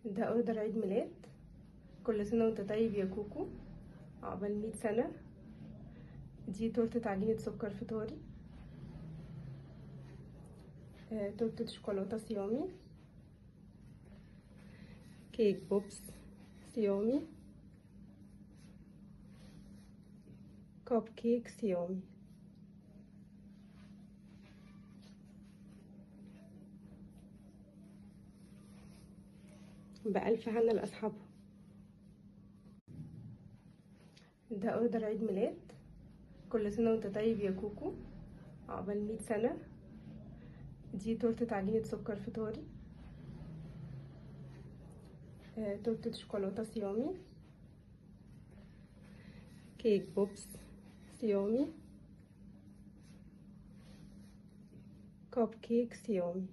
ده اوردر عيد ميلاد. كل سنة وانت طيب يا كوكو، عقبال 100 سنة. دي تورتة عجينة سكر فطاري، تورتة شوكولاتة صيامي، كيك بوبس صيامي، كوب كيك صيامي. بألف هنا لأصحابها. ده اوردر عيد ميلاد. كل سنة وانت طيب يا كوكو، عقبال 100 سنة. دي تورتة عجينة سكر فطاري، تورتة شوكولاتة صيامي، كيك بوبس صيامي، كوب كيك صيامي.